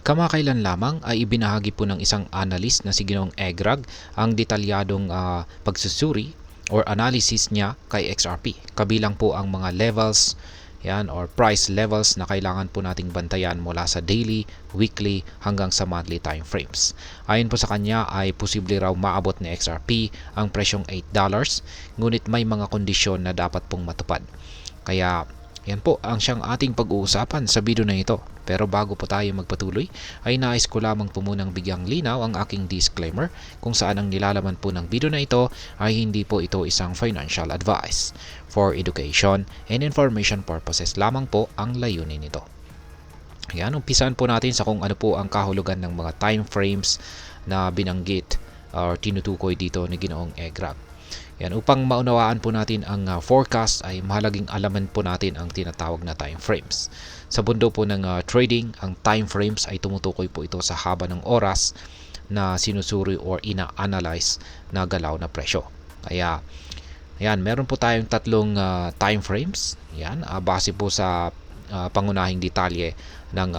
Kamakailan lamang ay ibinahagi po ng isang analyst na si Ginoong Egrag ang detalyadong pagsusuri or analysis niya kay XRP. Kabilang po ang mga levels yan or price levels na kailangan po nating bantayan mula sa daily, weekly hanggang sa monthly time frames. Ayon po sa kanya ay posible raw maabot ni XRP ang presyong $8, ngunit may mga kondisyon na dapat pong matupad. Kaya yan po ang siyang ating pag-uusapan sa video na ito. Pero bago po tayo magpatuloy, ay nais ko lamang po munang bigyang linaw ang aking disclaimer kung saan ang nilalaman po ng video na ito ay hindi po ito isang financial advice. For education and information purposes lamang po ang layunin nito. Ayan, umpisan po natin sa kung ano po ang kahulugan ng mga time frames na binanggit or tinutukoy dito ni Ginoong Egrag. Yan, upang maunawaan po natin ang forecast ay mahalagang alaman po natin ang tinatawag na time frames. Sa mundo po ng trading, ang time frames ay tumutukoy po ito sa haba ng oras na sinusuri or ina-analyze na galaw na presyo. Kaya, ayan, meron po tayong tatlong time frames. Yan, base po sa pangunahing detalye ng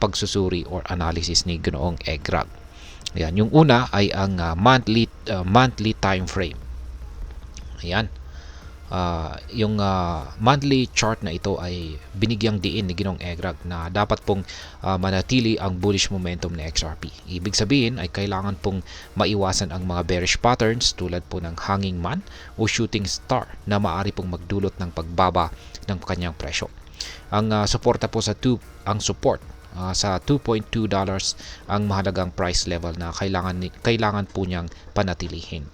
pagsusuri or analysis ni Ginoong Egrag. Yan, yung una ay ang monthly time frame. Ayan. Yung monthly chart na ito ay binigyang diin ni Ginoong Egrag na dapat pong manatili ang bullish momentum ng XRP. Ibig sabihin ay kailangan pong maiwasan ang mga bearish patterns tulad po ng hanging man o shooting star na maaari pong magdulot ng pagbaba ng kanyang presyo. Ang suporta po sa support sa $2.2 ang mahalagang price level na kailangan po niyang panatilihin.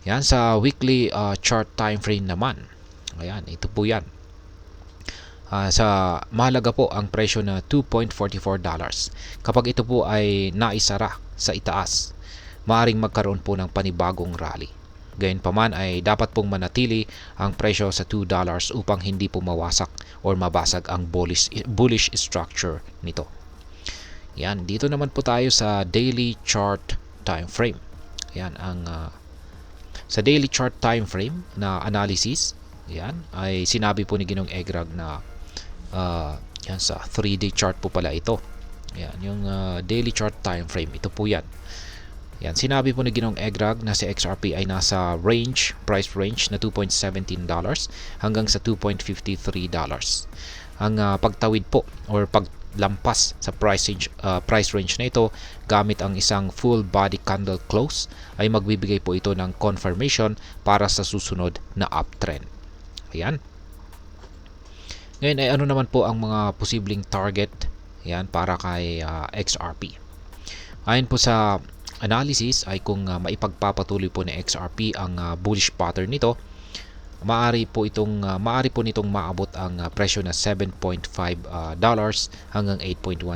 Yan, sa weekly chart time frame naman. Ayan, ito po yan. Sa mahalaga po ang presyo na $2.44. Kapag ito po ay naisara sa itaas, maaring magkaroon po ng panibagong rally. Gayunpaman ay dapat pong manatili ang presyo sa $2 upang hindi po mawasak or mabasag ang bullish structure nito. Yan, dito naman po tayo sa daily chart time frame. Yan ang sa daily chart time frame na analysis, yan, ay sinabi po ni Ginoong Egrag na yan, sa 3-day chart po pala ito. Yan, yung daily chart time frame, ito po yan. Yan, sinabi po ni Ginoong Egrag na si XRP ay nasa price range na $2.17 hanggang sa $2.53. Ang pagtawid po or paglampas sa price range na ito gamit ang isang full body candle close ay magbibigay po ito ng confirmation para sa susunod na uptrend. Ayan. Ngayon ay ano naman po ang mga posibleng target yan para kay XRP. Ayon po sa analysis ay kung maipagpapatuloy po ni XRP ang bullish pattern nito, maaari po nitong maabot ang presyo na $7.5 hanggang $8.1.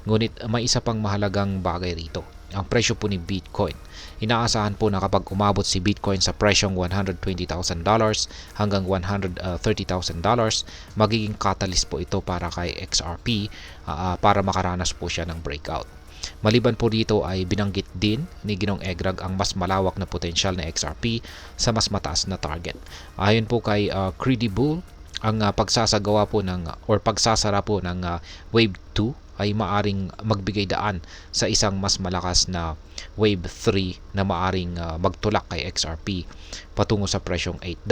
Ngunit may isa pang mahalagang bagay rito, ang presyo po ni Bitcoin. Inaasahan po na kapag umabot si Bitcoin sa presyong $120,000 hanggang $130,000, magiging catalyst po ito para kay XRP para makaranas po siya ng breakout. Maliban po dito ay binanggit din ni Ginoong Egrag ang mas malawak na potensyal na XRP sa mas mataas na target. Ayon po kay Credible, ang pagsasara po ng Wave 2 ay maaring magbigay daan sa isang mas malakas na Wave 3 na maaring magtulak kay XRP patungo sa presyong $8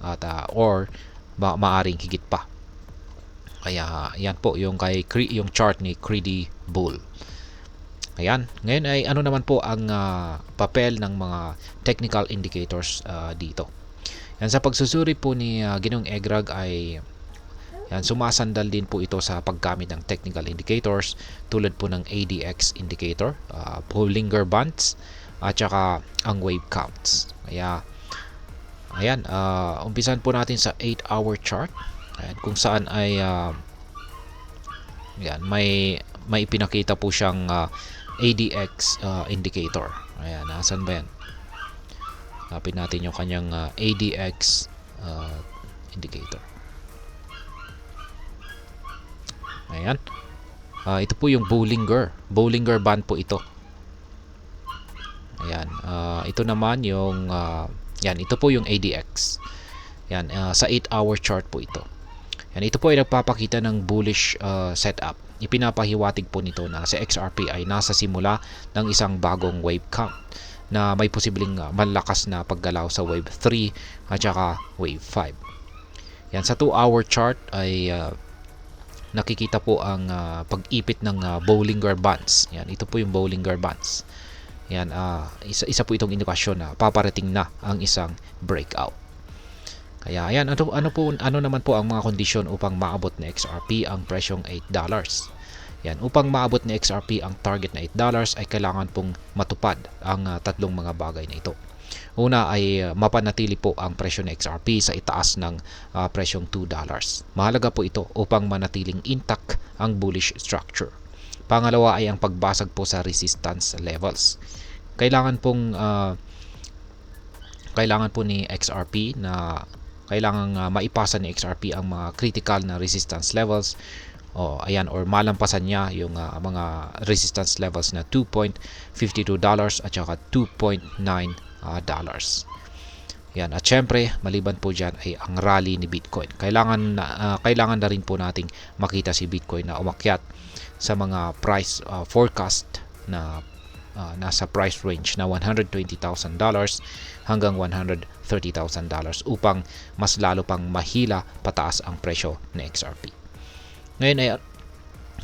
at or maaring higit pa. Kaya yan po yung chart ni Credible. Ayan, ngayon ay ano naman po ang papel ng mga technical indicators dito. Yan, sa pagsusuri po ni Ginoong Egrag ay yan, sumasandal din po ito sa paggamit ng technical indicators tulad po ng ADX indicator, Bollinger Bands at saka ang wave counts. Kaya ayan, umpisan po natin sa 8-hour chart. Ayan, kung saan ay yan, may ipinakita po siyang ADX indicator. Ayan, nasan ba yan? Hanapin natin yung kanyang ADX indicator. Ayan. Ito po yung Bollinger Band po ito. Ayan. Ito naman yung yan, ito po yung ADX. Yan, sa 8-hour chart po ito. Yan, ito po ay nagpapakita ng bullish setup. Ipinapahiwatig po nito na si XRP ay nasa simula ng isang bagong wave count na may posibleng malakas na paggalaw sa wave 3 at saka wave 5. Yan, sa 2-hour chart ay nakikita po ang pag-ipit ng Bollinger Bands. Yan, ito po yung Bollinger Bands. Yan, isa po itong indikasyon na paparating na ang isang breakout. Kaya ayan, ano naman po ang mga kondisyon upang maabot ni XRP ang presyong $8. Yan, upang maabot ni XRP ang target na $8 ay kailangan pong matupad ang tatlong mga bagay na ito. Una ay mapanatili po ang presyo ng XRP sa itaas ng presyong $2. Mahalaga po ito upang manatiling intact ang bullish structure. Pangalawa ay ang pagbasag po sa resistance levels. Kailangan po ni XRP na kailangang maipasa ni XRP ang mga critical na resistance levels or malampasan niya yung mga resistance levels na $2.52 at saka $2.9. Yan, at syempre maliban po dyan ay ang rally ni Bitcoin. Kailangan na rin po nating makita si Bitcoin na umakyat sa mga price forecast na nasa price range na $120,000 hanggang $130,000 upang mas lalo pang mahila pataas ang presyo ng XRP.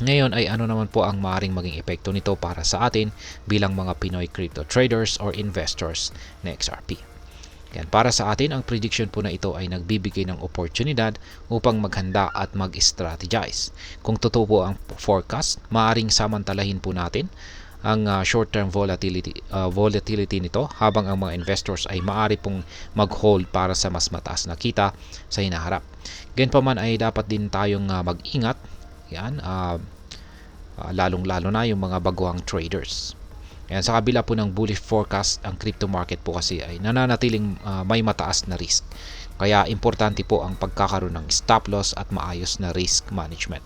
Ngayon ay ano naman po ang maaaring maging epekto nito para sa atin bilang mga Pinoy crypto traders or investors ng XRP. Yan, para sa atin, ang prediction po na ito ay nagbibigay ng oportunidad upang maghanda at mag-strategize. Kung totoo po ang forecast, maaaring samantalahin po natin ang short-term volatility nito habang ang mga investors ay maaari pong mag-hold para sa mas mataas na kita sa hinaharap. Gayunpaman ay dapat din tayong mag-ingat, yan, lalong-lalo na yung mga baguhang traders. Yan, sa kabila po ng bullish forecast, ang crypto market po kasi ay nananatiling may mataas na risk. Kaya importante po ang pagkakaroon ng stop loss at maayos na risk management.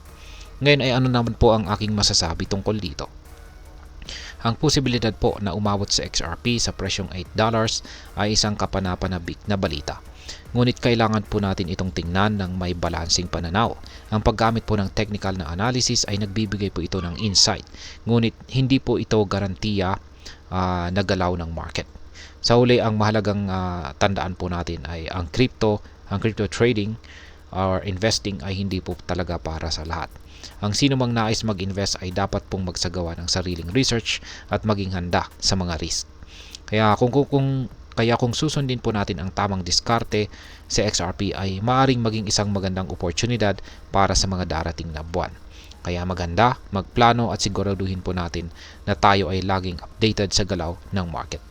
Ngayon ay ano naman po ang aking masasabi tungkol dito? Ang posibilidad po na umabot sa XRP sa presyong $8 ay isang kapanapanabik na balita. Ngunit kailangan po natin itong tingnan ng may balansing pananaw. Ang paggamit po ng technical na analysis ay nagbibigay po ito ng insight. Ngunit hindi po ito garantiya na galaw ng market. Sa huli, ang mahalagang tandaan po natin ay ang crypto trading or investing ay hindi po talaga para sa lahat. Ang sino mang nais mag-invest ay dapat pong magsagawa ng sariling research at maging handa sa mga risk. Kaya kung susundin po natin ang tamang diskarte sa XRP ay maaaring maging isang magandang oportunidad para sa mga darating na buwan. Kaya maganda, magplano at siguraduhin po natin na tayo ay laging updated sa galaw ng market.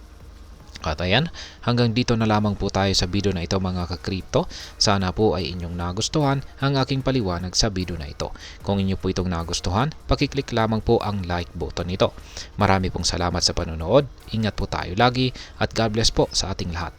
At ayan, hanggang dito na lamang po tayo sa video na ito mga ka-crypto. Sana po ay inyong nagustuhan ang aking paliwanag sa video na ito. Kung inyo po itong nagustuhan, pakiclick lamang po ang like button nito. Marami pong salamat sa panonood. Ingat po tayo lagi at God bless po sa ating lahat.